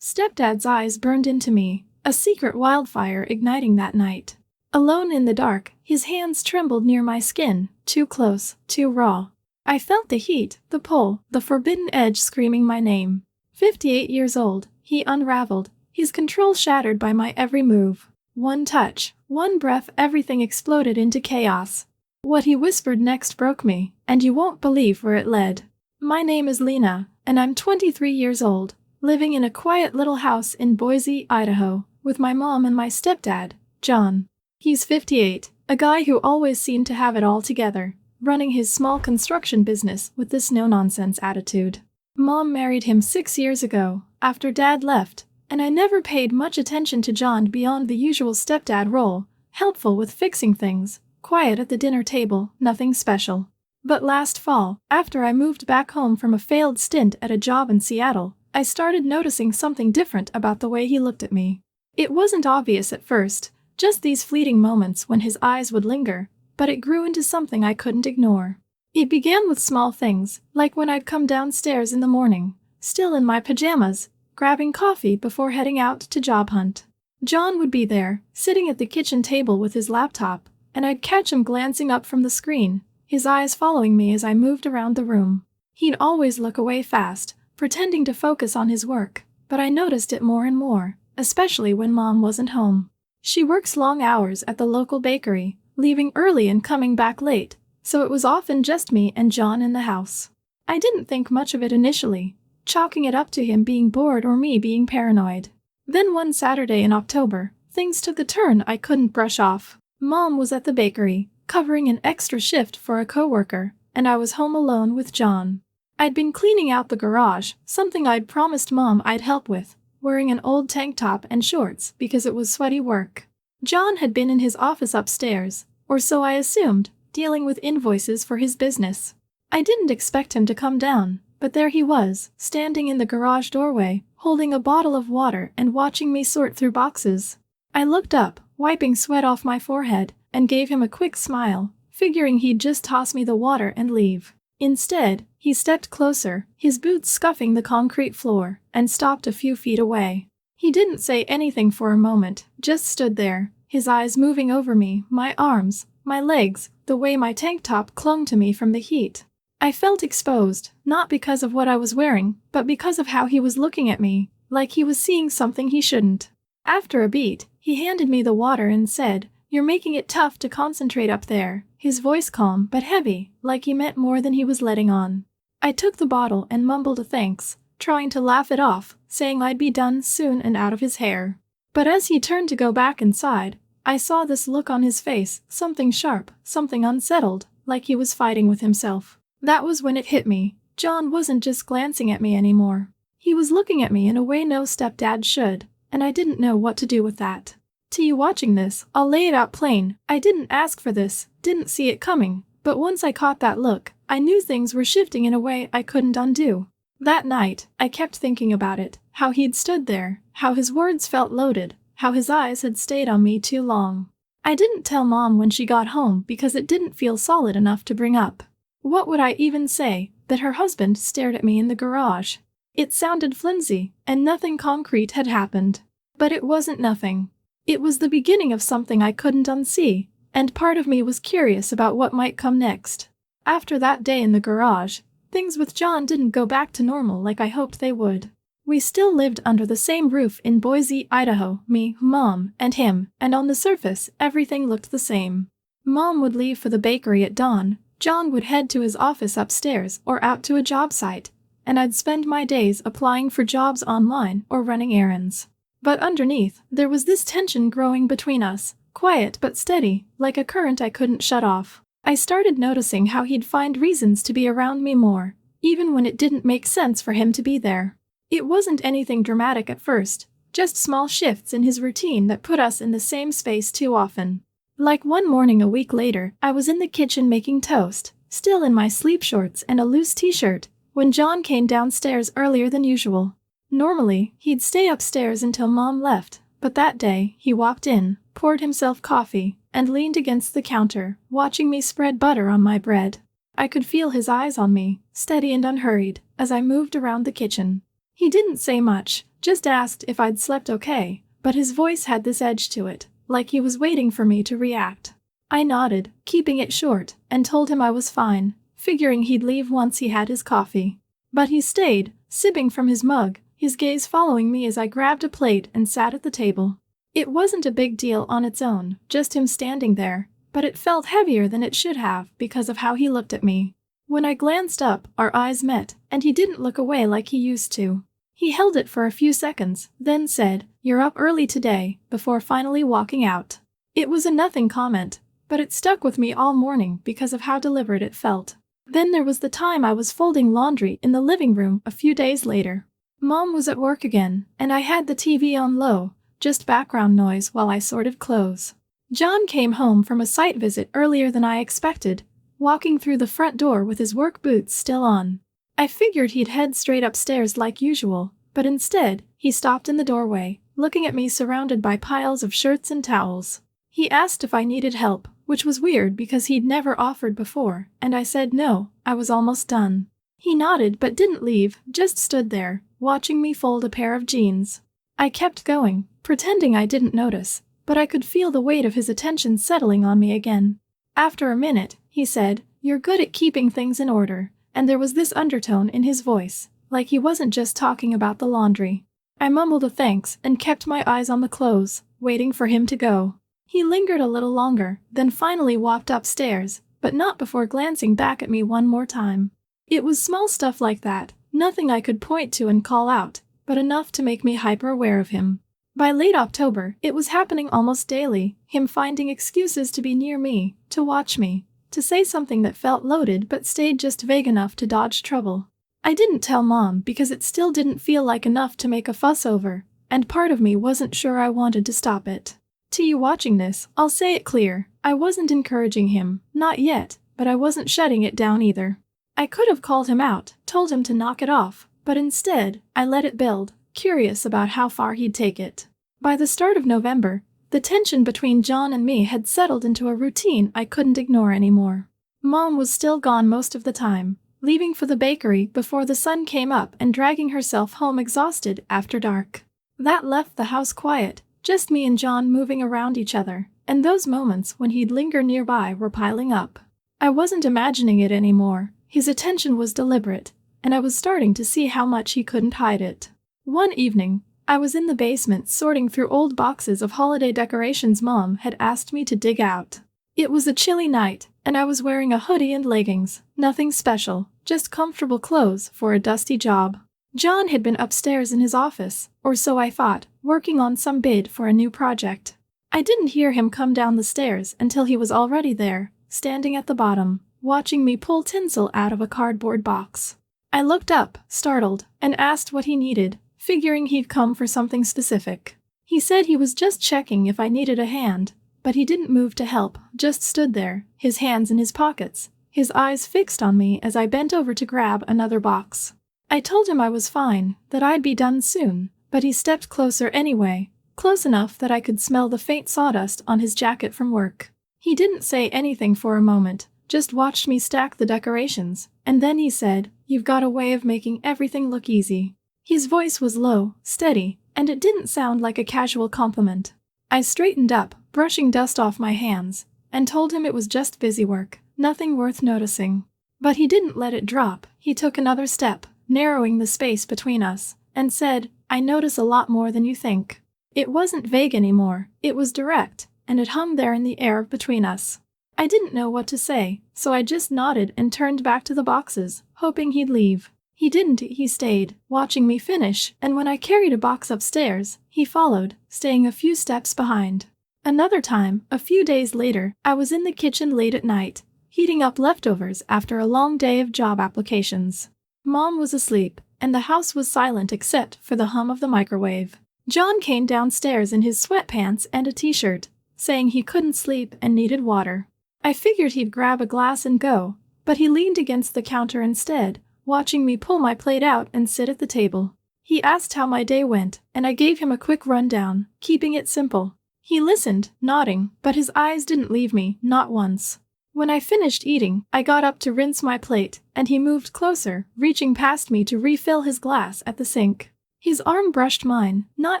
Stepdad's eyes burned into me, a secret wildfire igniting that night. Alone in the dark, his hands trembled near my skin, too close, too raw. I felt the heat, the pull, the forbidden edge screaming my name. 58 years old, he unraveled, his control shattered by my every move. One touch, one breath, everything exploded into chaos. What he whispered next broke me, and you won't believe where it led. My name is Lina, and I'm 23 years old, living in a quiet little house in Boise, Idaho, with my mom and my stepdad, John. He's 58, a guy who always seemed to have it all together, running his small construction business with this no-nonsense attitude. Mom married him 6 years ago, after Dad left, and I never paid much attention to John beyond the usual stepdad role, helpful with fixing things, quiet at the dinner table, nothing special. But last fall, after I moved back home from a failed stint at a job in Seattle, I started noticing something different about the way he looked at me. It wasn't obvious at first, just these fleeting moments when his eyes would linger, but it grew into something I couldn't ignore. It began with small things, like when I'd come downstairs in the morning, still in my pajamas, grabbing coffee before heading out to job hunt. John would be there, sitting at the kitchen table with his laptop, and I'd catch him glancing up from the screen, his eyes following me as I moved around the room. He'd always look away fast, pretending to focus on his work, but I noticed it more and more, especially when Mom wasn't home. She works long hours at the local bakery, leaving early and coming back late, so it was often just me and John in the house. I didn't think much of it initially, chalking it up to him being bored or me being paranoid. Then one Saturday in October, things took a turn I couldn't brush off. Mom was at the bakery, covering an extra shift for a coworker, and I was home alone with John. I'd been cleaning out the garage, something I'd promised Mom I'd help with, wearing an old tank top and shorts because it was sweaty work. John had been in his office upstairs, or so I assumed, dealing with invoices for his business. I didn't expect him to come down, but there he was, standing in the garage doorway, holding a bottle of water and watching me sort through boxes. I looked up, wiping sweat off my forehead, and gave him a quick smile, figuring he'd just toss me the water and leave. Instead, he stepped closer, his boots scuffing the concrete floor, and stopped a few feet away. He didn't say anything for a moment, just stood there, his eyes moving over me, my arms, my legs, the way my tank top clung to me from the heat. I felt exposed, not because of what I was wearing, but because of how he was looking at me, like he was seeing something he shouldn't. After a beat, he handed me the water and said, "You're making it tough to concentrate up there," his voice calm but heavy, like he meant more than he was letting on. I took the bottle and mumbled a thanks, trying to laugh it off, saying I'd be done soon and out of his hair. But as he turned to go back inside, I saw this look on his face, something sharp, something unsettled, like he was fighting with himself. That was when it hit me. John wasn't just glancing at me anymore. He was looking at me in a way no stepdad should, and I didn't know what to do with that. To you watching this, I'll lay it out plain. I didn't ask for this, didn't see it coming, but once I caught that look, I knew things were shifting in a way I couldn't undo. That night, I kept thinking about it, how he'd stood there, how his words felt loaded, how his eyes had stayed on me too long. I didn't tell Mom when she got home because it didn't feel solid enough to bring up. What would I even say? That her husband stared at me in the garage? It sounded flimsy, and nothing concrete had happened. But it wasn't nothing. It was the beginning of something I couldn't unsee, and part of me was curious about what might come next. After that day in the garage, things with John didn't go back to normal like I hoped they would. We still lived under the same roof in Boise, Idaho, me, Mom, and him, and on the surface, everything looked the same. Mom would leave for the bakery at dawn, John would head to his office upstairs or out to a job site, and I'd spend my days applying for jobs online or running errands. But underneath, there was this tension growing between us, quiet but steady, like a current I couldn't shut off. I started noticing how he'd find reasons to be around me more, even when it didn't make sense for him to be there. It wasn't anything dramatic at first, just small shifts in his routine that put us in the same space too often. Like one morning a week later, I was in the kitchen making toast, still in my sleep shorts and a loose t-shirt, when John came downstairs earlier than usual. Normally, he'd stay upstairs until Mom left, but that day, he walked in, poured himself coffee, and leaned against the counter, watching me spread butter on my bread. I could feel his eyes on me, steady and unhurried, as I moved around the kitchen. He didn't say much, just asked if I'd slept okay, but his voice had this edge to it, like he was waiting for me to react. I nodded, keeping it short, and told him I was fine, figuring he'd leave once he had his coffee. But he stayed, sipping from his mug, his gaze following me as I grabbed a plate and sat at the table. It wasn't a big deal on its own, just him standing there, but it felt heavier than it should have because of how he looked at me. When I glanced up, our eyes met, and he didn't look away like he used to. He held it for a few seconds, then said, "You're up early today," before finally walking out. It was a nothing comment, but it stuck with me all morning because of how deliberate it felt. Then there was the time I was folding laundry in the living room a few days later. Mom was at work again, and I had the TV on low, just background noise while I sorted clothes. John came home from a site visit earlier than I expected, walking through the front door with his work boots still on. I figured he'd head straight upstairs like usual, but instead, he stopped in the doorway, looking at me surrounded by piles of shirts and towels. He asked if I needed help, which was weird because he'd never offered before, and I said no, I was almost done. He nodded but didn't leave, just stood there, watching me fold a pair of jeans. I kept going, pretending I didn't notice, but I could feel the weight of his attention settling on me again. After a minute, he said, "You're good at keeping things in order," and there was this undertone in his voice, like he wasn't just talking about the laundry. I mumbled a thanks and kept my eyes on the clothes, waiting for him to go. He lingered a little longer, then finally walked upstairs, but not before glancing back at me one more time. It was small stuff like that, nothing I could point to and call out, but enough to make me hyper-aware of him. By late October, it was happening almost daily, him finding excuses to be near me, to watch me, to say something that felt loaded but stayed just vague enough to dodge trouble. I didn't tell Mom because it still didn't feel like enough to make a fuss over, and part of me wasn't sure I wanted to stop it. To you watching this, I'll say it clear, I wasn't encouraging him, not yet, but I wasn't shutting it down either. I could have called him out, told him to knock it off, but instead, I let it build, curious about how far he'd take it. By the start of November, the tension between John and me had settled into a routine I couldn't ignore anymore. Mom was still gone most of the time, leaving for the bakery before the sun came up and dragging herself home exhausted after dark. That left the house quiet, just me and John moving around each other, and those moments when he'd linger nearby were piling up. I wasn't imagining it anymore, his attention was deliberate, and I was starting to see how much he couldn't hide it. One evening, I was in the basement sorting through old boxes of holiday decorations Mom had asked me to dig out. It was a chilly night, and I was wearing a hoodie and leggings, nothing special, just comfortable clothes for a dusty job. John had been upstairs in his office, or so I thought, working on some bid for a new project. I didn't hear him come down the stairs until he was already there, standing at the bottom, watching me pull tinsel out of a cardboard box. I looked up, startled, and asked what he needed, figuring he'd come for something specific. He said he was just checking if I needed a hand, but he didn't move to help, just stood there, his hands in his pockets, his eyes fixed on me as I bent over to grab another box. I told him I was fine, that I'd be done soon, but he stepped closer anyway, close enough that I could smell the faint sawdust on his jacket from work. He didn't say anything for a moment, just watched me stack the decorations, and then he said, "You've got a way of making everything look easy." His voice was low, steady, and it didn't sound like a casual compliment. I straightened up, brushing dust off my hands, and told him it was just busy work, nothing worth noticing. But he didn't let it drop, he took another step, narrowing the space between us, and said, "I notice a lot more than you think." It wasn't vague anymore, it was direct, and it hung there in the air between us. I didn't know what to say, so I just nodded and turned back to the boxes, hoping he'd leave. He didn't, he stayed, watching me finish, and when I carried a box upstairs, he followed, staying a few steps behind. Another time, a few days later, I was in the kitchen late at night, heating up leftovers after a long day of job applications. Mom was asleep, and the house was silent except for the hum of the microwave. John came downstairs in his sweatpants and a t-shirt, saying he couldn't sleep and needed water. I figured he'd grab a glass and go, but he leaned against the counter instead, watching me pull my plate out and sit at the table. He asked how my day went, and I gave him a quick rundown, keeping it simple. He listened, nodding, but his eyes didn't leave me, not once. When I finished eating, I got up to rinse my plate, and he moved closer, reaching past me to refill his glass at the sink. His arm brushed mine, not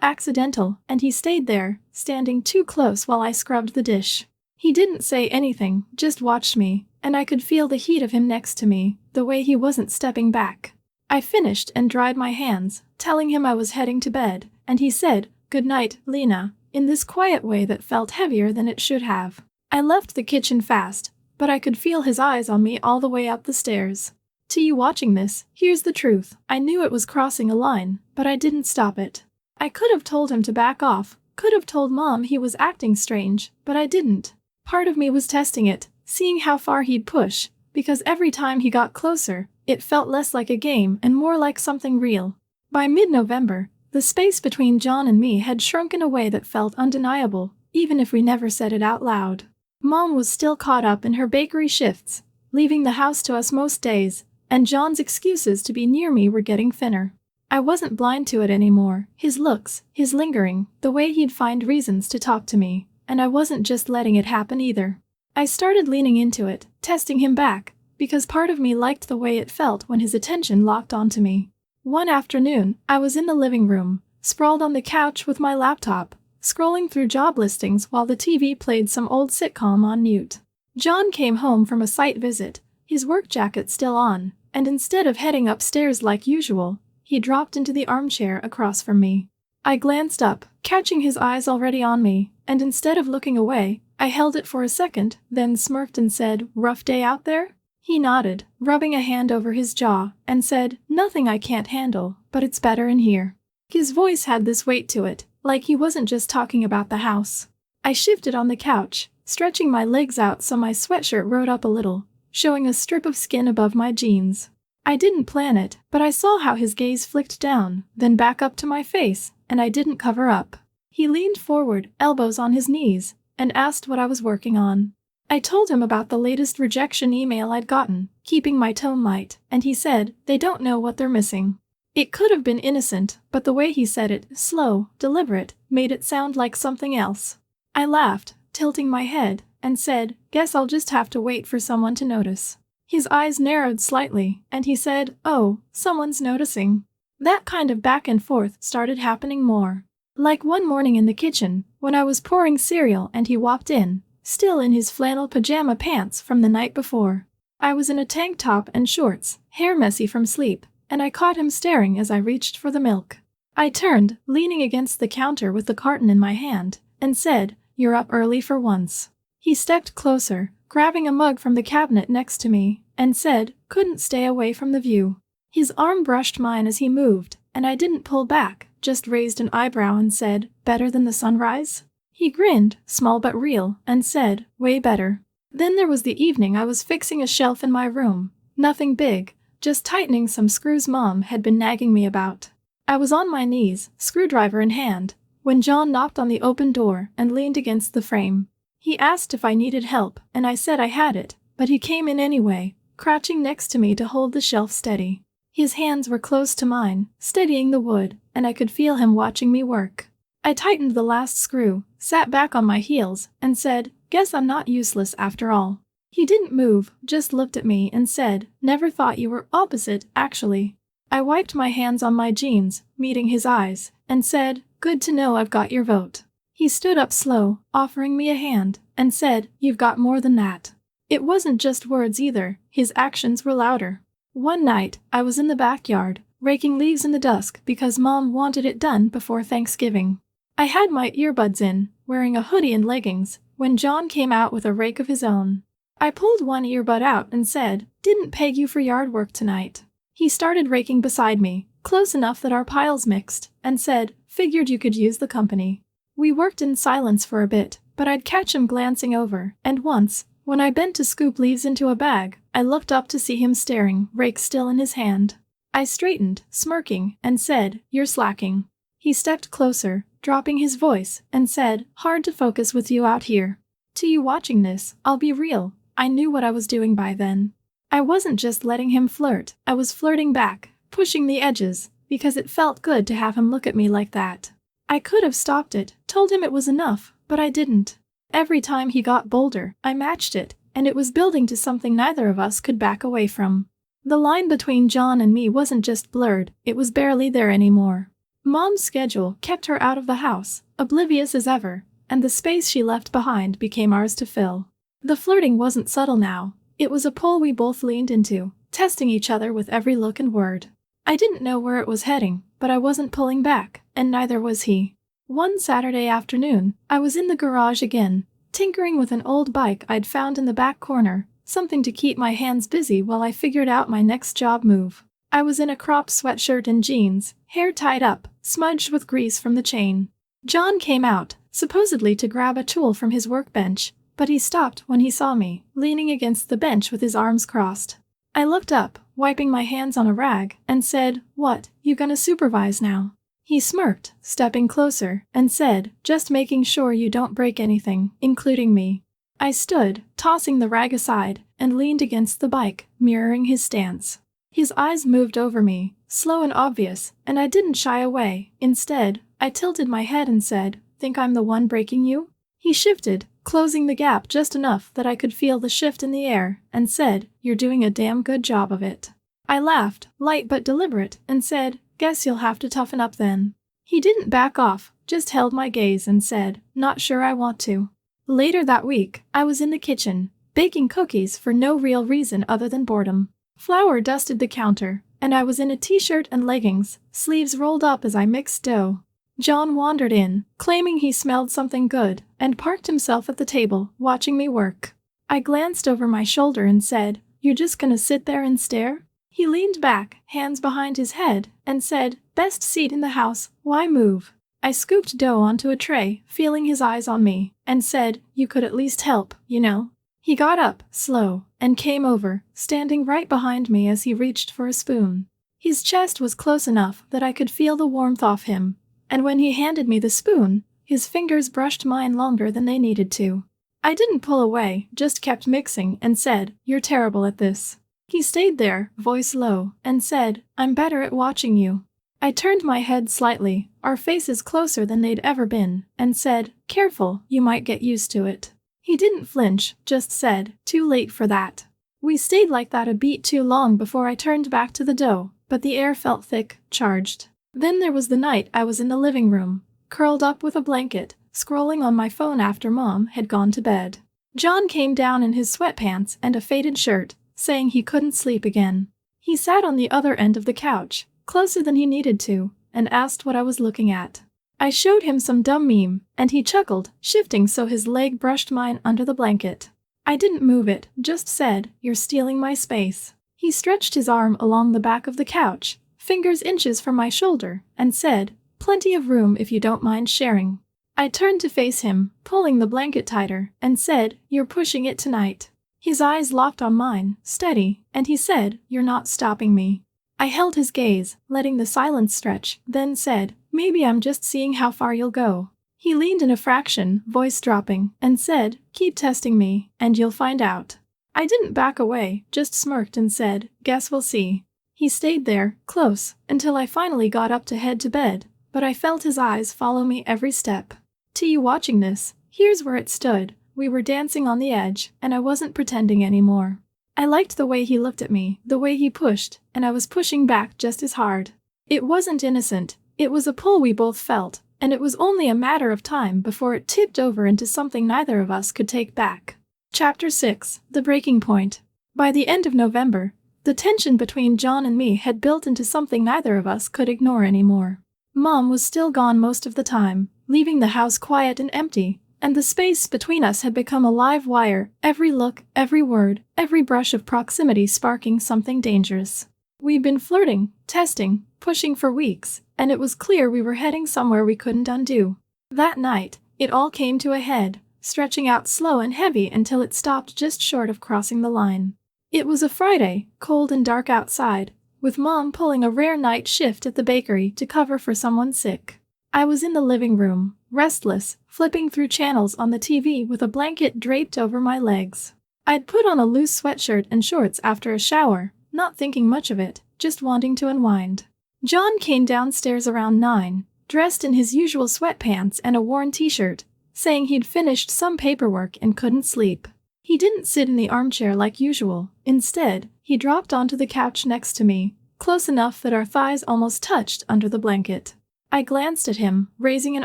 accidental, and he stayed there, standing too close while I scrubbed the dish. He didn't say anything, just watched me, and I could feel the heat of him next to me, the way he wasn't stepping back. I finished and dried my hands, telling him I was heading to bed, and he said, "Good night, Lina," in this quiet way that felt heavier than it should have. I left the kitchen fast, but I could feel his eyes on me all the way up the stairs. To you watching this, here's the truth. I knew it was crossing a line, but I didn't stop it. I could have told him to back off, could have told Mom he was acting strange, but I didn't. Part of me was testing it, seeing how far he'd push, because every time he got closer, it felt less like a game and more like something real. By mid-November, the space between John and me had shrunk in a way that felt undeniable, even if we never said it out loud. Mom was still caught up in her bakery shifts, leaving the house to us most days, and John's excuses to be near me were getting thinner. I wasn't blind to it anymore, his looks, his lingering, the way he'd find reasons to talk to me, and I wasn't just letting it happen either. I started leaning into it, testing him back, because part of me liked the way it felt when his attention locked onto me. One afternoon, I was in the living room, sprawled on the couch with my laptop, scrolling through job listings while the TV played some old sitcom on mute. John came home from a site visit, his work jacket still on, and instead of heading upstairs like usual, he dropped into the armchair across from me. I glanced up, catching his eyes already on me, and instead of looking away, I held it for a second, then smirked and said, "Rough day out there?" He nodded, rubbing a hand over his jaw, and said, "Nothing I can't handle, but it's better in here." His voice had this weight to it, like he wasn't just talking about the house. I shifted on the couch, stretching my legs out so my sweatshirt rode up a little, showing a strip of skin above my jeans. I didn't plan it, but I saw how his gaze flicked down, then back up to my face, and I didn't cover up. He leaned forward, elbows on his knees, and asked what I was working on. I told him about the latest rejection email I'd gotten, keeping my tone light, and he said, "They don't know what they're missing." It could have been innocent, but the way he said it, slow, deliberate, made it sound like something else. I laughed, tilting my head, and said, "Guess I'll just have to wait for someone to notice." His eyes narrowed slightly, and he said, "Oh, someone's noticing." That kind of back and forth started happening more. Like one morning in the kitchen, when I was pouring cereal and he walked in, still in his flannel pajama pants from the night before. I was in a tank top and shorts, hair messy from sleep, and I caught him staring as I reached for the milk. I turned, leaning against the counter with the carton in my hand, and said, "You're up early for once." He stepped closer, grabbing a mug from the cabinet next to me, and said, "Couldn't stay away from the view." His arm brushed mine as he moved, and I didn't pull back, just raised an eyebrow and said, "Better than the sunrise?" He grinned, small but real, and said, "Way better." Then there was the evening I was fixing a shelf in my room. Nothing big, just tightening some screws Mom had been nagging me about. I was on my knees, screwdriver in hand, when John knocked on the open door and leaned against the frame. He asked if I needed help, and I said I had it, but he came in anyway, crouching next to me to hold the shelf steady. His hands were close to mine, steadying the wood, and I could feel him watching me work. I tightened the last screw, sat back on my heels, and said, "Guess I'm not useless after all." He didn't move, just looked at me and said, "Never thought you were opposite, actually." I wiped my hands on my jeans, meeting his eyes, and said, "Good to know I've got your vote." He stood up slow, offering me a hand, and said, "You've got more than that." It wasn't just words either, his actions were louder. One night, I was in the backyard, raking leaves in the dusk because Mom wanted it done before Thanksgiving. I had my earbuds in, wearing a hoodie and leggings, when John came out with a rake of his own. I pulled one earbud out and said, "Didn't peg you for yard work tonight." He started raking beside me, close enough that our piles mixed, and said, "Figured you could use the company." We worked in silence for a bit, but I'd catch him glancing over, and once, when I bent to scoop leaves into a bag, I looked up to see him staring, rake still in his hand. I straightened, smirking, and said, "You're slacking." He stepped closer, dropping his voice, and said, "Hard to focus with you out here." To you watching this, I'll be real, I knew what I was doing by then. I wasn't just letting him flirt, I was flirting back, pushing the edges, because it felt good to have him look at me like that. I could have stopped it, told him it was enough, but I didn't. Every time he got bolder, I matched it, and it was building to something neither of us could back away from. The line between John and me wasn't just blurred, it was barely there anymore. Mom's schedule kept her out of the house, oblivious as ever, and the space she left behind became ours to fill. The flirting wasn't subtle now. It was a pull we both leaned into, testing each other with every look and word. I didn't know where it was heading, but I wasn't pulling back, and neither was he. One Saturday afternoon, I was in the garage again, tinkering with an old bike I'd found in the back corner, something to keep my hands busy while I figured out my next job move. I was in a cropped sweatshirt and jeans, hair tied up, smudged with grease from the chain. John came out, supposedly to grab a tool from his workbench, but he stopped when he saw me, leaning against the bench with his arms crossed. I looked up, wiping my hands on a rag, and said, "What, you gonna supervise now?" He smirked, stepping closer, and said, "Just making sure you don't break anything, including me." I stood, tossing the rag aside, and leaned against the bike, mirroring his stance. His eyes moved over me, slow and obvious, and I didn't shy away. Instead, I tilted my head and said, "Think I'm the one breaking you?" He shifted, closing the gap just enough that I could feel the shift in the air, and said, "You're doing a damn good job of it." I laughed, light but deliberate, and said, "Guess you'll have to toughen up then." He didn't back off, just held my gaze and said, "Not sure I want to." Later that week, I was in the kitchen, baking cookies for no real reason other than boredom. Flour dusted the counter, and I was in a t-shirt and leggings, sleeves rolled up as I mixed dough. John wandered in, claiming he smelled something good, and parked himself at the table, watching me work. I glanced over my shoulder and said, "You're just gonna sit there and stare?" He leaned back, hands behind his head, and said, "Best seat in the house, why move?" I scooped dough onto a tray, feeling his eyes on me, and said, "You could at least help, you know." He got up, slow, and came over, standing right behind me as he reached for a spoon. His chest was close enough that I could feel the warmth off him, and when he handed me the spoon, his fingers brushed mine longer than they needed to. I didn't pull away, just kept mixing, and said, "You're terrible at this." He stayed there, voice low, and said, "I'm better at watching you." I turned my head slightly, our faces closer than they'd ever been, and said, "Careful, you might get used to it." He didn't flinch, just said, "Too late for that." We stayed like that a beat too long before I turned back to the dough, but the air felt thick, charged. Then there was the night I was in the living room, curled up with a blanket, scrolling on my phone after Mom had gone to bed. John came down in his sweatpants and a faded shirt, saying he couldn't sleep again. He sat on the other end of the couch, closer than he needed to, and asked what I was looking at. I showed him some dumb meme, and he chuckled, shifting so his leg brushed mine under the blanket. I didn't move it, just said, "You're stealing my space." He stretched his arm along the back of the couch, fingers inches from my shoulder, and said, "Plenty of room if you don't mind sharing." I turned to face him, pulling the blanket tighter, and said, "You're pushing it tonight." His eyes locked on mine, steady, and he said, "You're not stopping me." I held his gaze, letting the silence stretch, then said, "Maybe I'm just seeing how far you'll go." He leaned in a fraction, voice dropping, and said, "Keep testing me, and you'll find out." I didn't back away, just smirked and said, "Guess we'll see." He stayed there, close, until I finally got up to head to bed, but I felt his eyes follow me every step. To you watching this, here's where it stood. We were dancing on the edge, and I wasn't pretending anymore. I liked the way he looked at me, the way he pushed, and I was pushing back just as hard. It wasn't innocent, it was a pull we both felt, and it was only a matter of time before it tipped over into something neither of us could take back. Chapter 6: The Breaking Point. By the end of November, the tension between John and me had built into something neither of us could ignore anymore. Mom was still gone most of the time, leaving the house quiet and empty, and the space between us had become a live wire, every look, every word, every brush of proximity sparking something dangerous. We'd been flirting, testing, pushing for weeks, and it was clear we were heading somewhere we couldn't undo. That night, it all came to a head, stretching out slow and heavy until it stopped just short of crossing the line. It was a Friday, cold and dark outside, with Mom pulling a rare night shift at the bakery to cover for someone sick. I was in the living room, restless, flipping through channels on the TV with a blanket draped over my legs. I'd put on a loose sweatshirt and shorts after a shower, not thinking much of it, just wanting to unwind. John came downstairs around 9, dressed in his usual sweatpants and a worn t-shirt, saying he'd finished some paperwork and couldn't sleep. He didn't sit in the armchair like usual. Instead, he dropped onto the couch next to me, close enough that our thighs almost touched under the blanket. I glanced at him, raising an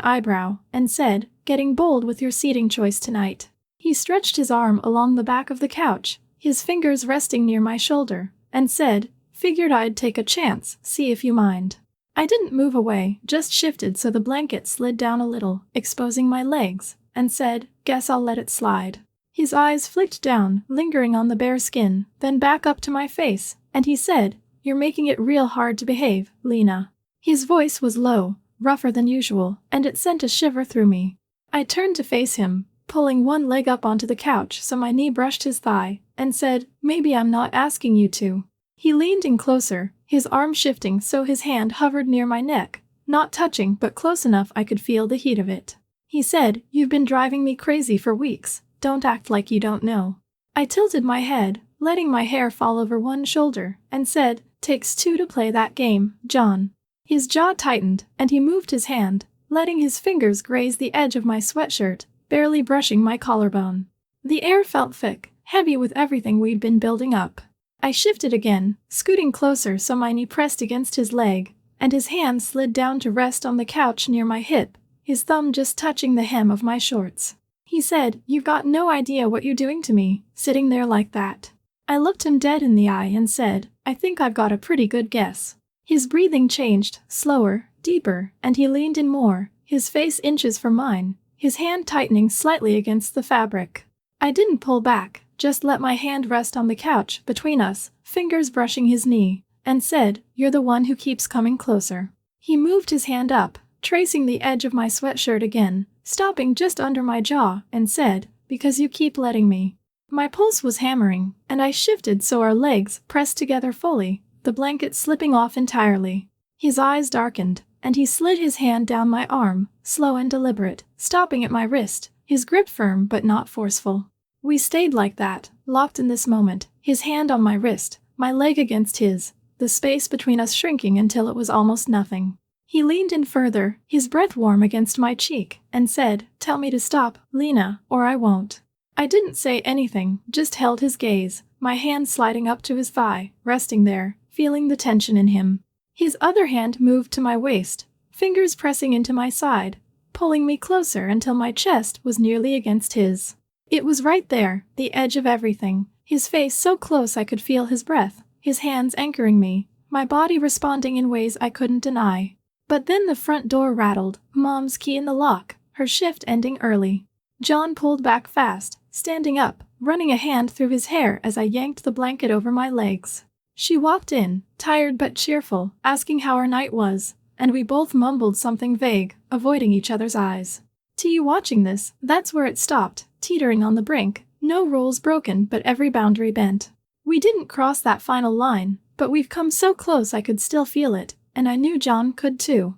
eyebrow, and said, "Getting bold with your seating choice tonight." He stretched his arm along the back of the couch, his fingers resting near my shoulder, and said, "Figured I'd take a chance, see if you mind." I didn't move away, just shifted so the blanket slid down a little, exposing my legs, and said, "Guess I'll let it slide." His eyes flicked down, lingering on the bare skin, then back up to my face, and he said, "You're making it real hard to behave, Lina." His voice was low, rougher than usual, and it sent a shiver through me. I turned to face him, pulling one leg up onto the couch so my knee brushed his thigh, and said, "Maybe I'm not asking you to." He leaned in closer, his arm shifting so his hand hovered near my neck, not touching but close enough I could feel the heat of it. He said, "You've been driving me crazy for weeks. Don't act like you don't know." I tilted my head, letting my hair fall over one shoulder, and said, "Takes two to play that game, John." His jaw tightened, and he moved his hand, letting his fingers graze the edge of my sweatshirt, barely brushing my collarbone. The air felt thick, heavy with everything we'd been building up. I shifted again, scooting closer so my knee pressed against his leg, and his hand slid down to rest on the couch near my hip, his thumb just touching the hem of my shorts. He said, "You've got no idea what you're doing to me, sitting there like that." I looked him dead in the eye and said, "I think I've got a pretty good guess." His breathing changed, slower, deeper, and he leaned in more, his face inches from mine, his hand tightening slightly against the fabric. I didn't pull back, just let my hand rest on the couch between us, fingers brushing his knee, and said, "You're the one who keeps coming closer." He moved his hand up, tracing the edge of my sweatshirt again, stopping just under my jaw, and said, "Because you keep letting me." My pulse was hammering, and I shifted so our legs pressed together fully, the blanket slipping off entirely. His eyes darkened, and he slid his hand down my arm, slow and deliberate, stopping at my wrist, his grip firm but not forceful. We stayed like that, locked in this moment, his hand on my wrist, my leg against his, the space between us shrinking until it was almost nothing. He leaned in further, his breath warm against my cheek, and said, "Tell me to stop, Lina, or I won't." I didn't say anything, just held his gaze, my hand sliding up to his thigh, resting there, feeling the tension in him. His other hand moved to my waist, fingers pressing into my side, pulling me closer until my chest was nearly against his. It was right there, the edge of everything, his face so close I could feel his breath, his hands anchoring me, my body responding in ways I couldn't deny. But then the front door rattled, Mom's key in the lock, her shift ending early. John pulled back fast, standing up, running a hand through his hair as I yanked the blanket over my legs. She walked in, tired but cheerful, asking how our night was, and we both mumbled something vague, avoiding each other's eyes. To you watching this, that's where it stopped, teetering on the brink, no rules broken but every boundary bent. We didn't cross that final line, but we've come so close I could still feel it, and I knew John could too.